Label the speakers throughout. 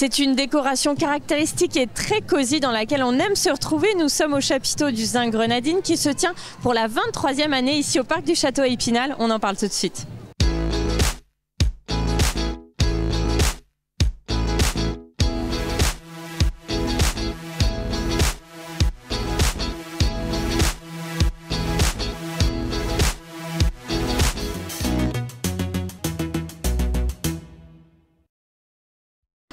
Speaker 1: C'est une décoration caractéristique et très cosy dans laquelle on aime se retrouver. Nous sommes au chapiteau du Zin Grenadine qui se tient pour la 23e année ici au parc du Château à Épinal. On en parle tout de suite.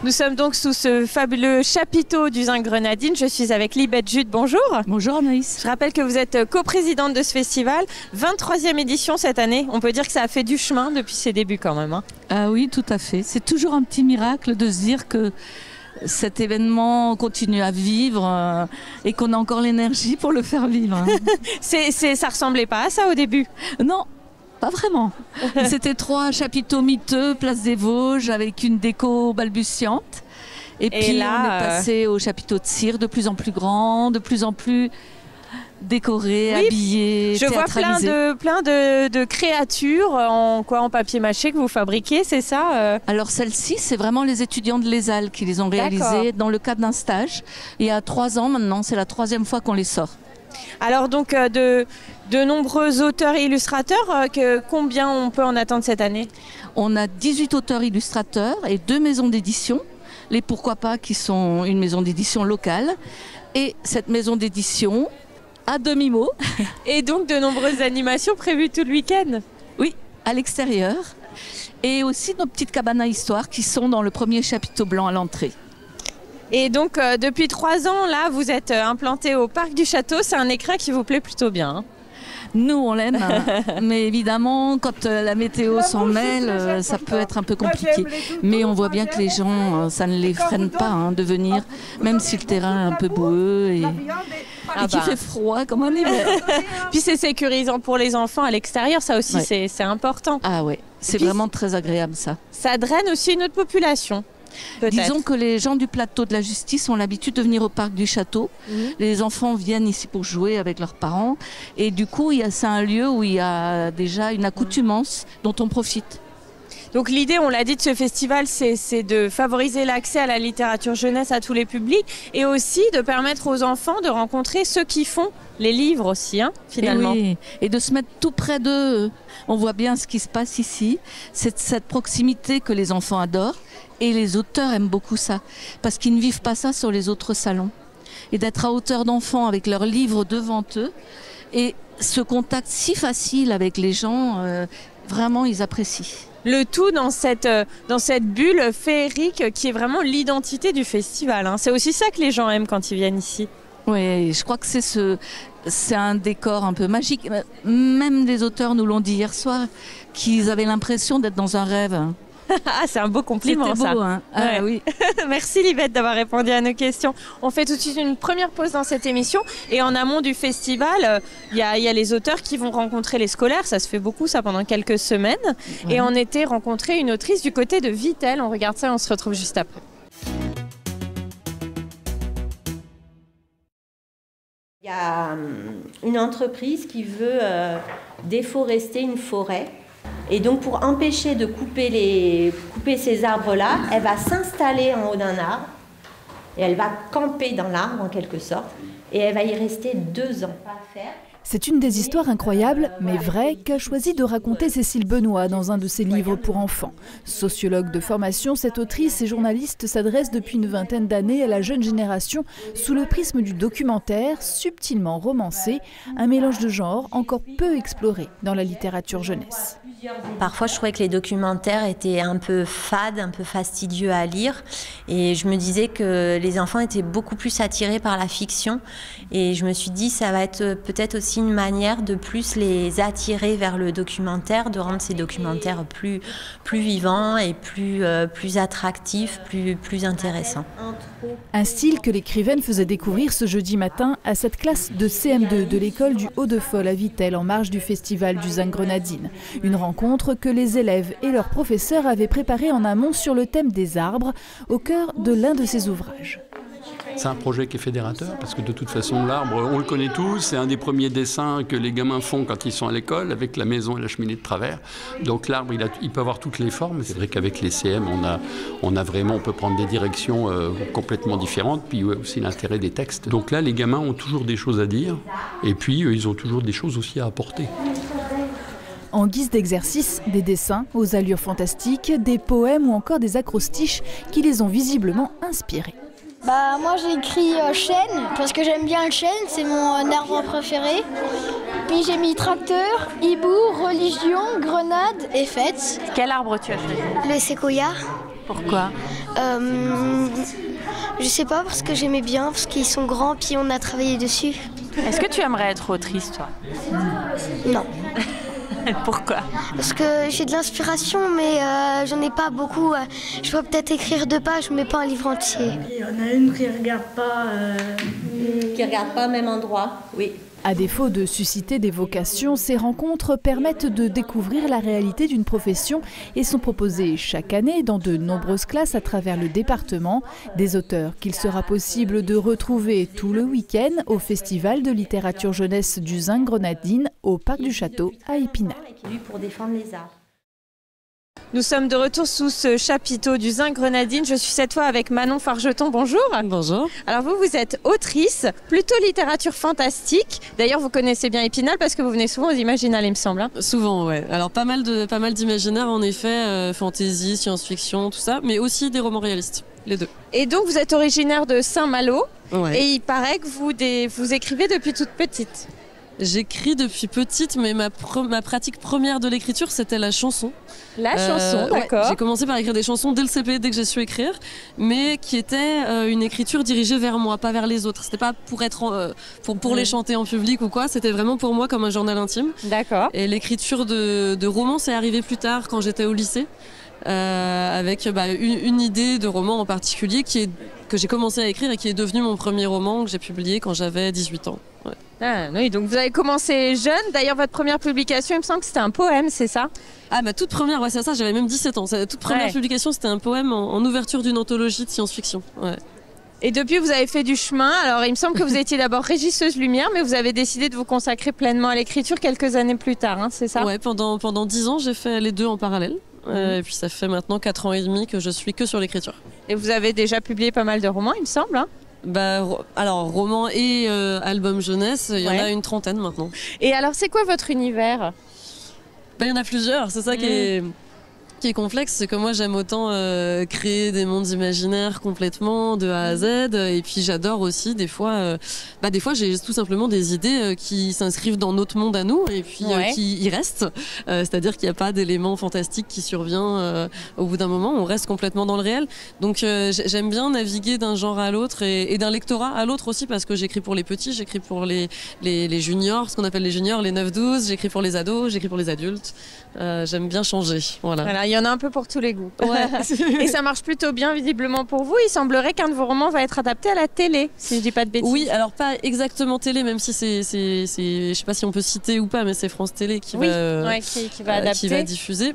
Speaker 1: Nous sommes donc sous ce fabuleux chapiteau du Zin Grenadine. Je suis avec Libette Jude. Bonjour.
Speaker 2: Bonjour Anaïs.
Speaker 1: Je rappelle que vous êtes coprésidente de ce festival. 23e édition cette année. On peut dire que ça a fait du chemin depuis ses débuts quand même.
Speaker 2: Ah oui, tout à fait. C'est toujours un petit miracle de se dire que cet événement continue à vivre et qu'on a encore l'énergie pour le faire vivre.
Speaker 1: Ça ressemblait pas à ça au début?
Speaker 2: Non. Pas vraiment. C'était 3 chapiteaux miteux, place des Vosges, avec une déco balbutiante. Et puis là, on est passé au chapiteau de cire, de plus en plus grand, de plus en plus décoré, oui, habillé,
Speaker 1: je vois plein de créatures en papier mâché que vous fabriquez, c'est ça
Speaker 2: Alors celle-ci, c'est vraiment les étudiants de l'ESAL qui les ont réalisées dans le cadre d'un stage. Il y a 3 ans maintenant, c'est la 3e fois qu'on les sort.
Speaker 1: Alors donc de nombreux auteurs et illustrateurs, combien on peut en attendre cette année?
Speaker 2: On a 18 auteurs illustrateurs et 2 maisons d'édition. Les Pourquoi pas qui sont une maison d'édition locale. Et cette maison d'édition à demi-mot.
Speaker 1: Et donc de nombreuses animations prévues tout le week-end?
Speaker 2: Oui, à l'extérieur. Et aussi nos petites cabanes à histoire qui sont dans le premier chapiteau blanc à l'entrée.
Speaker 1: Et donc, depuis 3 ans, là, vous êtes implanté au parc du château. C'est un écrin qui vous plaît plutôt bien.
Speaker 2: Nous, on l'aime, mais évidemment, quand la météo s'en mêle, ça peut être un peu compliqué. Mais on voit bien que les gens, ça ne les freine pas de venir, même si le terrain est un peu boueux et qu'il fait froid comme un hiver.
Speaker 1: Puis c'est sécurisant pour les enfants à l'extérieur, ça aussi, ouais. C'est important.
Speaker 2: Ah ouais, c'est vraiment très agréable ça.
Speaker 1: Ça draine aussi une autre population.
Speaker 2: Disons que les gens du plateau de la Justice ont l'habitude de venir au parc du château. Les enfants viennent ici pour jouer avec leurs parents. Et du coup, c'est un lieu où il y a déjà une accoutumance dont on profite.
Speaker 1: Donc l'idée, on l'a dit, de ce festival, c'est de favoriser l'accès à la littérature jeunesse à tous les publics et aussi de permettre aux enfants de rencontrer ceux qui font les livres aussi, finalement.
Speaker 2: Et de se mettre tout près d'eux. On voit bien ce qui se passe ici. C'est cette proximité que les enfants adorent. Et les auteurs aiment beaucoup ça, parce qu'ils ne vivent pas ça sur les autres salons. Et d'être à hauteur d'enfants avec leurs livres devant eux, et ce contact si facile avec les gens, vraiment ils apprécient.
Speaker 1: Le tout dans cette bulle féerique qui est vraiment l'identité du festival. C'est aussi ça que les gens aiment quand ils viennent ici.
Speaker 2: Oui, je crois que c'est un décor un peu magique. Même les auteurs nous l'ont dit hier soir, qu'ils avaient l'impression d'être dans un rêve.
Speaker 1: Ah, c'est un beau compliment.
Speaker 2: C'était beau,
Speaker 1: ça.
Speaker 2: Ah, oui.
Speaker 1: Merci Libette d'avoir répondu à nos questions. On fait tout de suite une première pause dans cette émission. Et en amont du festival, il y a les auteurs qui vont rencontrer les scolaires. Ça se fait beaucoup, ça, pendant quelques semaines. Et on était rencontré une autrice du côté de Vittel. On regarde ça et on se retrouve juste après.
Speaker 3: Il y a une entreprise qui veut déforester une forêt. Et donc pour empêcher de couper ces arbres-là, elle va s'installer en haut d'un arbre et elle va camper dans l'arbre en quelque sorte et elle va y rester 2 ans.
Speaker 4: C'est une des histoires incroyables, mais vraies, qu'a choisi de raconter Cécile Benoît dans un de ses livres pour enfants. Sociologue de formation, cette autrice et journaliste s'adresse depuis une vingtaine d'années à la jeune génération sous le prisme du documentaire, subtilement romancé, un mélange de genres encore peu exploré dans la littérature jeunesse.
Speaker 3: Parfois, je trouvais que les documentaires étaient un peu fades, un peu fastidieux à lire. Et je me disais que les enfants étaient beaucoup plus attirés par la fiction. Et je me suis dit, ça va être peut-être aussi une manière de plus les attirer vers le documentaire, de rendre ces documentaires plus vivants et plus attractifs, plus intéressants.
Speaker 4: Un style que l'écrivaine faisait découvrir ce jeudi matin à cette classe de CM2 de l'école du Haut-de-Folle à Vittel, en marge du festival du Zin Grenadine. Une rencontre que les élèves et leurs professeurs avaient préparée en amont sur le thème des arbres, au cœur de l'un de ces ouvrages.
Speaker 5: C'est un projet qui est fédérateur parce que de toute façon l'arbre, on le connaît tous, c'est un des premiers dessins que les gamins font quand ils sont à l'école avec la maison et la cheminée de travers. Donc l'arbre, il peut avoir toutes les formes. C'est vrai qu'avec les CM, on peut prendre des directions complètement différentes, puis aussi l'intérêt des textes. Donc là, les gamins ont toujours des choses à dire et puis ils ont toujours des choses aussi à apporter.
Speaker 4: En guise d'exercice, des dessins aux allures fantastiques, des poèmes ou encore des acrostiches qui les ont visiblement inspirés.
Speaker 6: Moi j'ai écrit chêne parce que j'aime bien le chêne, c'est mon arbre préféré. Puis j'ai mis tracteur, hibou, religion, grenade et fête.
Speaker 1: Quel arbre tu as choisi?
Speaker 6: Le séquoia.
Speaker 1: Pourquoi?
Speaker 6: Je sais pas, parce que j'aimais bien, parce qu'ils sont grands puis on a travaillé dessus.
Speaker 1: Est-ce que tu aimerais être autrice, toi?
Speaker 6: Non.
Speaker 1: Pourquoi?
Speaker 6: Parce que j'ai de l'inspiration, mais j'en ai pas beaucoup. Je peux peut-être écrire 2 pages, mais pas un livre entier.
Speaker 7: Il y en a une qui regarde pas.
Speaker 3: Qui regarde pas au même endroit, oui.
Speaker 4: À défaut de susciter des vocations, ces rencontres permettent de découvrir la réalité d'une profession et sont proposées chaque année dans de nombreuses classes à travers le département. Des auteurs qu'il sera possible de retrouver tout le week-end au Festival de littérature jeunesse du Zinc Grenadine au Parc du Château à Épinal.
Speaker 3: Pour défendre les arts.
Speaker 1: Nous sommes de retour sous ce chapiteau du Zinc Grenadine. Je suis cette fois avec Manon Fargeton. Bonjour.
Speaker 8: Bonjour.
Speaker 1: Alors vous êtes autrice, plutôt littérature fantastique. D'ailleurs, vous connaissez bien Épinal parce que vous venez souvent aux Imaginales, il me semble.
Speaker 8: Souvent, ouais. Alors pas mal d'imaginaires en effet, fantasy, science-fiction, tout ça, mais aussi des romans réalistes, les deux.
Speaker 1: Et donc vous êtes originaire de Saint-Malo.
Speaker 8: Ouais.
Speaker 1: Et il paraît que vous écrivez depuis toute petite.
Speaker 8: J'écris depuis petite, mais ma pratique première de l'écriture, c'était la chanson.
Speaker 1: La chanson, d'accord.
Speaker 8: Ouais, j'ai commencé par écrire des chansons dès le CP, dès que j'ai su écrire, mais qui était une écriture dirigée vers moi, pas vers les autres. C'était pas pour pour les chanter en public ou quoi, c'était vraiment pour moi comme un journal intime.
Speaker 1: D'accord.
Speaker 8: Et l'écriture de romans, c'est arrivé plus tard, quand j'étais au lycée. Avec une idée de roman en particulier que j'ai commencé à écrire et qui est devenu mon premier roman que j'ai publié quand j'avais 18 ans. Ouais.
Speaker 1: Ah, oui, donc vous avez commencé jeune. D'ailleurs, votre première publication, il me semble que c'était un poème, c'est ça?
Speaker 8: Ah, ma toute première, ouais, c'est ça, j'avais même 17 ans. Toute première publication, c'était un poème en ouverture d'une anthologie de science-fiction. Ouais.
Speaker 1: Et depuis, vous avez fait du chemin. Alors, il me semble que vous étiez d'abord régisseuse lumière, mais vous avez décidé de vous consacrer pleinement à l'écriture quelques années plus tard, hein, c'est ça?
Speaker 8: Ouais, pendant 10 ans, j'ai fait les deux en parallèle. Et puis ça fait maintenant 4 ans et demi que je suis que sur l'écriture.
Speaker 1: Et vous avez déjà publié pas mal de romans, il me semble, hein?
Speaker 8: Alors, romans et albums jeunesse, il y en a une 30aine maintenant.
Speaker 1: Et alors, c'est quoi votre univers?
Speaker 8: Il y en a plusieurs, c'est ça qui est complexe, c'est que moi j'aime autant créer des mondes imaginaires complètement de A à Z, et puis j'adore aussi des fois j'ai tout simplement des idées qui s'inscrivent dans notre monde à nous et puis qui y restent, c'est-à-dire qu'il n'y a pas d'élément fantastique qui survient au bout d'un moment, on reste complètement dans le réel. Donc j'aime bien naviguer d'un genre à l'autre et d'un lectorat à l'autre aussi, parce que j'écris pour les petits, j'écris pour les juniors, ce qu'on appelle les juniors, les 9-12, j'écris pour les ados, j'écris pour les adultes. J'aime bien changer. Voilà,
Speaker 1: il y en a un peu pour tous les goûts.
Speaker 8: Ouais.
Speaker 1: Et ça marche plutôt bien visiblement pour vous. Il semblerait qu'un de vos romans va être adapté à la télé, si je dis pas de bêtises.
Speaker 8: Oui, alors pas exactement télé, même si c'est je sais pas si on peut citer ou pas, mais c'est France Télé qui va adapter, qui va diffuser.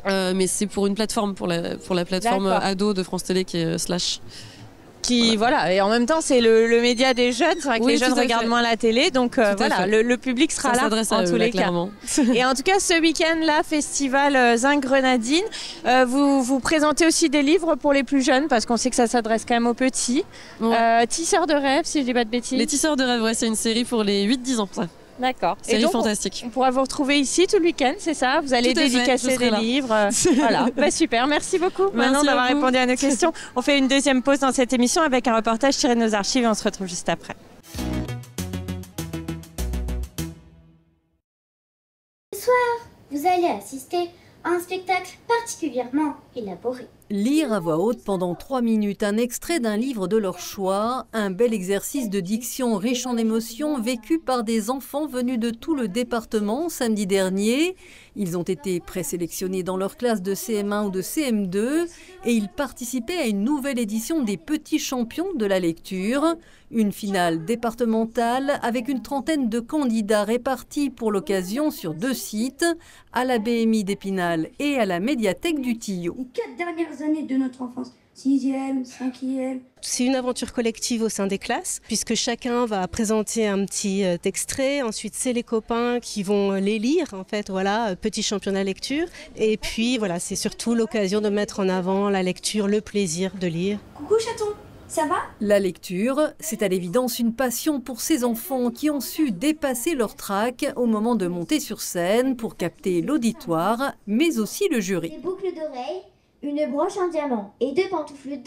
Speaker 8: Mais c'est pour une plateforme, pour la plateforme ado de France Télé qui est Slash.
Speaker 1: Et en même temps c'est le média des jeunes, c'est vrai que les jeunes regardent moins la télé, donc le public sera là en tous les cas. Et en tout cas ce week-end-là, Festival Zinc Grenadine, vous présentez aussi des livres pour les plus jeunes, parce qu'on sait que ça s'adresse quand même aux petits. Tisseurs de rêves, si je dis pas de bêtises.
Speaker 8: Les Tisseurs de rêves, c'est une série pour les 8-10 ans, ça.
Speaker 1: D'accord.
Speaker 8: Série fantastique.
Speaker 1: On pourra vous retrouver ici tout le week-end, c'est ça? Vous allez dédicacer des livres. Voilà. Super, merci beaucoup Manon d'avoir répondu à nos questions. On fait une deuxième pause dans cette émission avec un reportage tiré de nos archives et on se retrouve juste après.
Speaker 9: Ce soir, vous allez assister à un spectacle particulièrement élaboré.
Speaker 10: Lire à voix haute pendant 3 minutes un extrait d'un livre de leur choix, un bel exercice de diction riche en émotions vécu par des enfants venus de tout le département samedi dernier. Ils ont été présélectionnés dans leur classe de CM1 ou de CM2 et ils participaient à une nouvelle édition des Petits Champions de la lecture. Une finale départementale avec une 30aine de candidats répartis pour l'occasion sur 2 sites, à la BMI d'Épinal et à la médiathèque du Tillot.
Speaker 9: Les 4 dernières années de notre enfance
Speaker 7: 6e, 5e.
Speaker 11: C'est une aventure collective au sein des classes, puisque chacun va présenter un petit extrait. Ensuite, c'est les copains qui vont les lire, en fait, voilà, petit championnat lecture. Et puis, voilà, c'est surtout l'occasion de mettre en avant la lecture, le plaisir de lire.
Speaker 9: Coucou chaton, ça va?
Speaker 10: La lecture, c'est à l'évidence une passion pour ces enfants qui ont su dépasser leur trac au moment de monter sur scène pour capter l'auditoire, mais aussi le jury.
Speaker 9: Des boucles d'oreilles, une broche en diamant et 2 pantoufles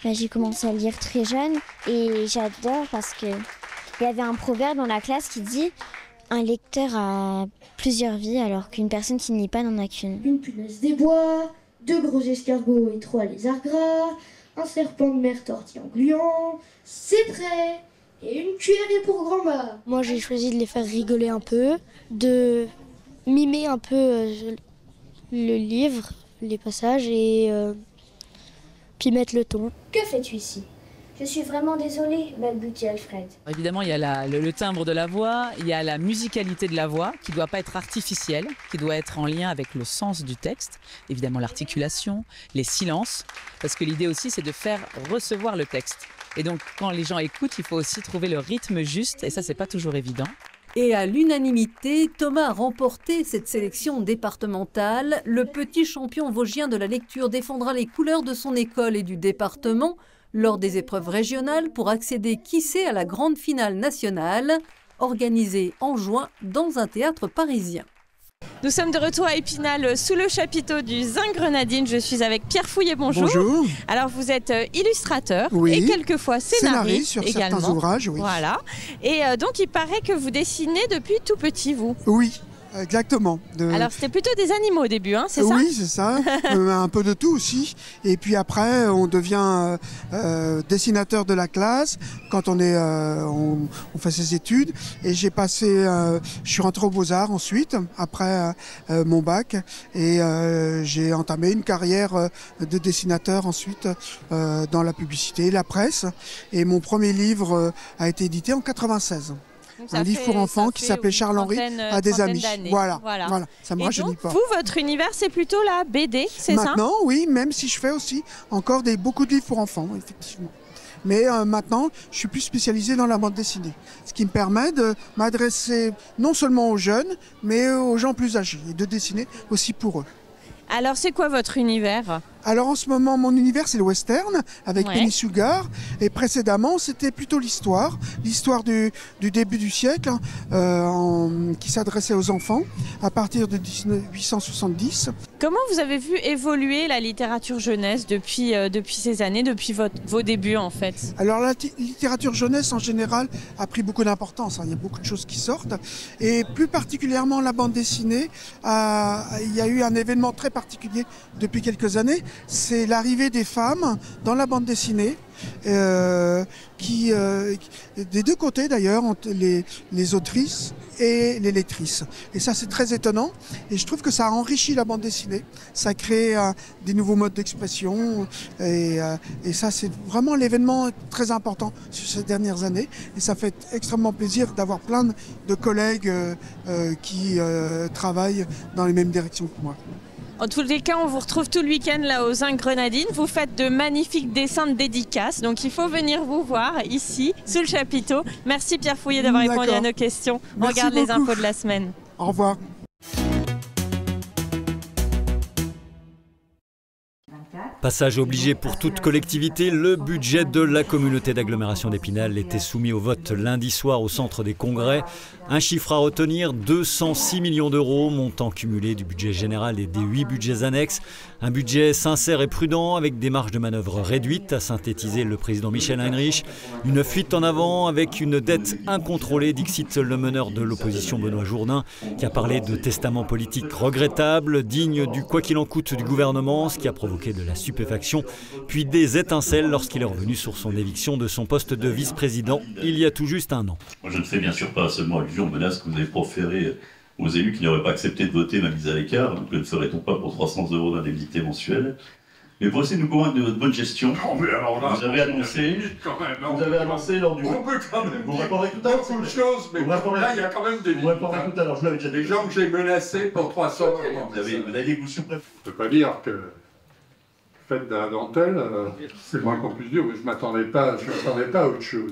Speaker 9: 2.
Speaker 12: J'ai commencé à lire très jeune et j'adore parce que il y avait un proverbe dans la classe qui dit « Un lecteur a plusieurs vies alors qu'une personne qui ne lit pas n'en a qu'une ».
Speaker 7: Une punaise des bois, 2 gros escargots et 3 lézards gras, un serpent de mer tortillé en gluant, c'est prêt, et une cuillerée pour grand-mère.
Speaker 6: Moi j'ai choisi de les faire rigoler un peu, de mimer un peu le livre, les passages et puis mettre le ton.
Speaker 9: Que fais-tu ici? Je suis vraiment désolée, balbutia Alfred.
Speaker 13: Évidemment, il y a le timbre de la voix, il y a la musicalité de la voix qui ne doit pas être artificielle, qui doit être en lien avec le sens du texte. Évidemment, l'articulation, les silences, parce que l'idée aussi, c'est de faire recevoir le texte. Et donc, quand les gens écoutent, il faut aussi trouver le rythme juste, et ça, c'est pas toujours évident.
Speaker 10: Et à l'unanimité, Thomas a remporté cette sélection départementale. Le petit champion vosgien de la lecture défendra les couleurs de son école et du département lors des épreuves régionales pour accéder, qui sait, à la grande finale nationale, organisée en juin dans un théâtre parisien.
Speaker 1: Nous sommes de retour à Épinal sous le chapiteau du Zinc-Grenadine. Je suis avec Pierre Fouillet, bonjour.
Speaker 14: Bonjour.
Speaker 1: Alors vous êtes illustrateur
Speaker 14: oui.
Speaker 1: Et quelquefois scénariste
Speaker 14: sur
Speaker 1: également.
Speaker 14: Certains ouvrages, oui.
Speaker 1: Voilà. Et donc il paraît que vous dessinez depuis tout petit, vous.
Speaker 14: Oui. Exactement.
Speaker 1: Alors c'était plutôt des animaux au début, hein, c'est ça?
Speaker 14: Oui, c'est ça. Un peu de tout aussi. Et puis après, on devient dessinateur de la classe quand on fait ses études. Et j'ai passé, je suis rentré aux Beaux-Arts ensuite, après mon bac. Et j'ai entamé une carrière de dessinateur ensuite dans la publicité, la presse. Et mon premier livre a été édité en 1996. Un livre pour enfants qui s'appelait Charles-Henri a des amis. Voilà, ça me rajeunit pas.
Speaker 1: Vous, votre univers, c'est plutôt la BD, c'est ça?
Speaker 14: Maintenant, oui, même si je fais aussi encore beaucoup de livres pour enfants, effectivement. Mais maintenant, je suis plus spécialisé dans la bande dessinée. Ce qui me permet de m'adresser non seulement aux jeunes, mais aux gens plus âgés et de dessiner aussi pour eux.
Speaker 1: Alors, c'est quoi votre univers?
Speaker 14: Alors en ce moment, mon univers, c'est le western, avec Penny Sugar. Et précédemment, c'était plutôt l'histoire du début du siècle, qui s'adressait aux enfants, à partir de 1870.
Speaker 1: Comment vous avez vu évoluer la littérature jeunesse depuis ces années, depuis vos débuts en fait?
Speaker 14: Alors la littérature jeunesse, en général, a pris beaucoup d'importance. Il y a beaucoup de choses qui sortent. Et plus particulièrement, la bande dessinée, il y a eu un événement très particulier depuis quelques années. C'est l'arrivée des femmes dans la bande dessinée, qui, des deux côtés d'ailleurs, les autrices et les lectrices. Et ça, c'est très étonnant. Et je trouve que ça a enrichi la bande dessinée. Ça crée des nouveaux modes d'expression. Et ça, c'est vraiment l'événement très important sur ces dernières années. Et ça fait extrêmement plaisir d'avoir plein de collègues qui travaillent dans les mêmes directions que moi.
Speaker 1: En tous les cas, on vous retrouve tout le week-end là aux Zinc-Grenadine. Vous faites de magnifiques dessins de dédicaces. Donc il faut venir vous voir ici, sous le chapiteau. Merci Pierre Fouillet d'avoir répondu à nos questions. On regarde les infos de la semaine.
Speaker 14: Au revoir.
Speaker 15: Passage obligé pour toute collectivité, le budget de la communauté d'agglomération d'Épinal était soumis au vote lundi soir au centre des congrès. Un chiffre à retenir, 206 millions d'euros, montant cumulé du budget général et des 8 budgets annexes. Un budget sincère et prudent avec des marges de manœuvre réduites, a synthétisé le président Michel Heinrich. Une fuite en avant avec une dette incontrôlée, dixit le meneur de l'opposition Benoît Jourdain, qui a parlé de testament politique regrettable, digne du quoi qu'il en coûte du gouvernement, ce qui a provoqué de la stupéfaction, puis des étincelles lorsqu'il est revenu sur son éviction de son poste de vice-président il y a tout juste un an.
Speaker 16: Moi, je ne fais bien sûr pas seulement allusion aux menaces que vous avez proférées aux élus qui n'auraient pas accepté de voter ma mise à l'écart. Que ne ferait-on pas pour 300 € d'indemnité mensuelle? Mais pour essayer de nous convaincre de votre bonne gestion, vous avez annoncé lors du... Vous répondrez tout à l'heure.
Speaker 17: Beaucoup de choses, mais là, il y a quand même des limites.
Speaker 16: Tout à l'heure, je l'avais déjà dit.
Speaker 17: Des gens que j'ai menacés pour 300 €.
Speaker 16: Vous avez dit que vous supprimiez.
Speaker 17: Je ne peux pas dire que faites de la dentelle, c'est le moins qu'on puisse dire, mais je ne m'attendais pas à autre chose.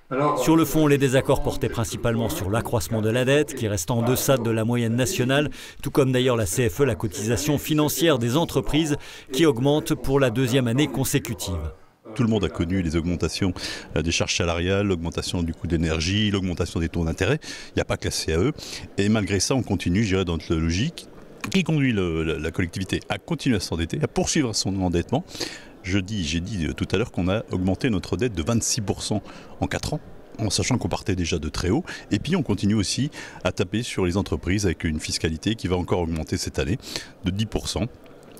Speaker 17: Alors,
Speaker 15: sur le fond, les désaccords portaient principalement sur l'accroissement de la dette, qui reste en deçà de la moyenne nationale, tout comme d'ailleurs la CFE, la cotisation financière des entreprises, qui augmente pour la 2e année consécutive.
Speaker 18: Tout le monde a connu les augmentations des charges salariales, l'augmentation du coût d'énergie, l'augmentation des taux d'intérêt. Il n'y a pas que la CAE. Et malgré ça, on continue, je dirais, dans notre logique qui conduit la collectivité à continuer à s'endetter, à poursuivre son endettement. J'ai dit tout à l'heure qu'on a augmenté notre dette de 26% en 4 ans. En sachant qu'on partait déjà de très haut. Et puis on continue aussi à taper sur les entreprises avec une fiscalité qui va encore augmenter cette année de 10%.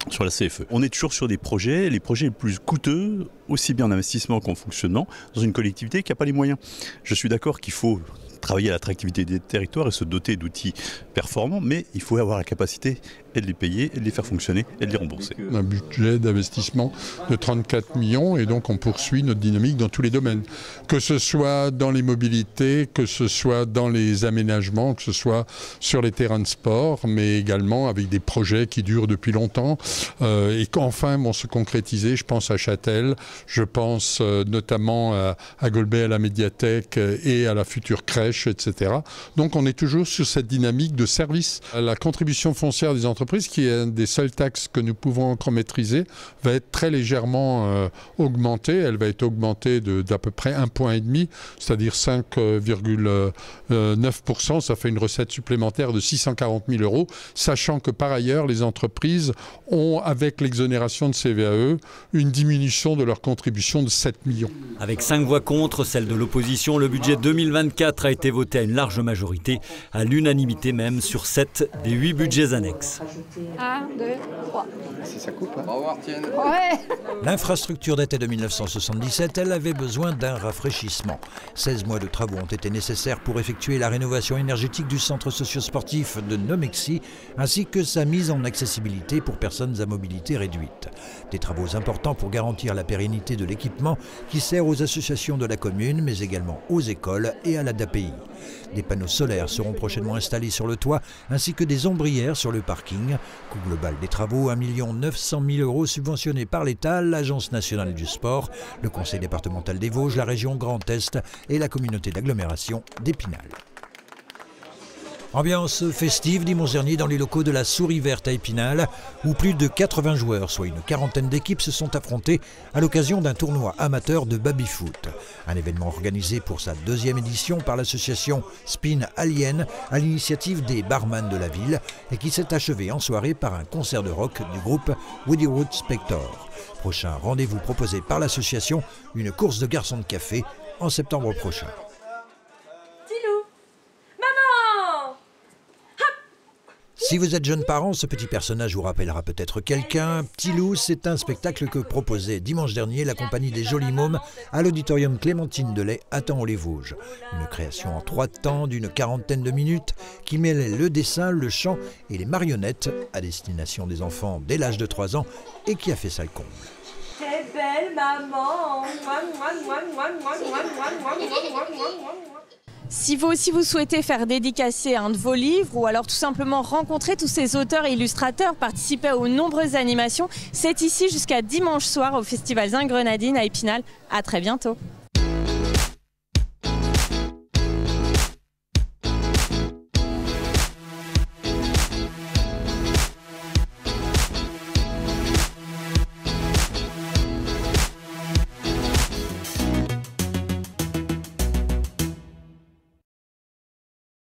Speaker 18: Sur la CFE. On est toujours sur des projets, les projets les plus coûteux, aussi bien en investissement qu'en fonctionnement, dans une collectivité qui n'a pas les moyens. Je suis d'accord qu'il faut travailler à l'attractivité des territoires et se doter d'outils performants, mais il faut avoir la capacité et de les payer, et de les faire fonctionner et de les rembourser.
Speaker 17: Un budget d'investissement de 34 millions et donc on poursuit notre dynamique dans tous les domaines. Que ce soit dans les mobilités, que ce soit dans les aménagements, que ce soit sur les terrains de sport, mais également avec des projets qui durent depuis longtemps et qu'enfin vont se concrétiser. Je pense à Châtel, je pense notamment à Golbet, à la médiathèque et à la future crèche, etc. Donc on est toujours sur cette dynamique de service. La contribution foncière des entreprises, qui est une des seules taxes que nous pouvons encore maîtriser, va être très légèrement augmentée. Elle va être augmentée d'à peu près 1,5 point, c'est-à-dire 5,9%. Ça fait une recette supplémentaire de 640 000 €, sachant que par ailleurs, les entreprises ont, avec l'exonération de CVAE, une diminution de leur contribution de 7 millions.
Speaker 15: Avec 5 voix contre, celle de l'opposition, le budget 2024 a été voté à une large majorité, à l'unanimité même, sur 7 des 8 budgets annexes.
Speaker 19: 1, 2, 3.
Speaker 20: Si ça coupe, hein.
Speaker 19: Au revoir, Tienne. Ouais.
Speaker 20: L'infrastructure datait de 1977, elle avait besoin d'un rafraîchissement. 16 mois de travaux ont été nécessaires pour effectuer la rénovation énergétique du centre socio-sportif de Nomexy, ainsi que sa mise en accessibilité pour personnes à mobilité réduite. Des travaux importants pour garantir la pérennité de l'équipement qui sert aux associations de la commune, mais également aux écoles et à la DAPI. Des panneaux solaires seront prochainement installés sur le toit, ainsi que des ombrières sur le parking. Coût global des travaux, 1 900 000 € subventionnés par l'État, l'Agence nationale du sport, le Conseil départemental des Vosges, la région Grand Est et la communauté d'agglomération d'Épinal. Ambiance festive dimanche dernier dans les locaux de la Souris Verte à Épinal, où plus de 80 joueurs, soit une quarantaine d'équipes, se sont affrontés à l'occasion d'un tournoi amateur de baby-foot. Un événement organisé pour sa 2e édition par l'association Spin Alien, à l'initiative des barman de la ville, et qui s'est achevé en soirée par un concert de rock du groupe Woody Wood Spector. Prochain rendez-vous proposé par l'association, une course de garçons de café en septembre prochain. Si vous êtes jeune parent, ce petit personnage vous rappellera peut-être quelqu'un. Petit Loup, c'est un spectacle que proposait dimanche dernier la compagnie des Jolis Mômes à l'auditorium Clémentine Delay à Thaon-les-Vosges. Une création en 3 temps d'une 40aine de minutes qui mêlait le dessin, le chant et les marionnettes à destination des enfants dès l'âge de 3 ans et qui a fait ça le comble.
Speaker 1: T'es belle maman. Si vous aussi vous souhaitez faire dédicacer un de vos livres ou alors tout simplement rencontrer tous ces auteurs et illustrateurs, participer aux nombreuses animations, c'est ici jusqu'à dimanche soir au Festival Zingrenadine à Épinal. À très bientôt.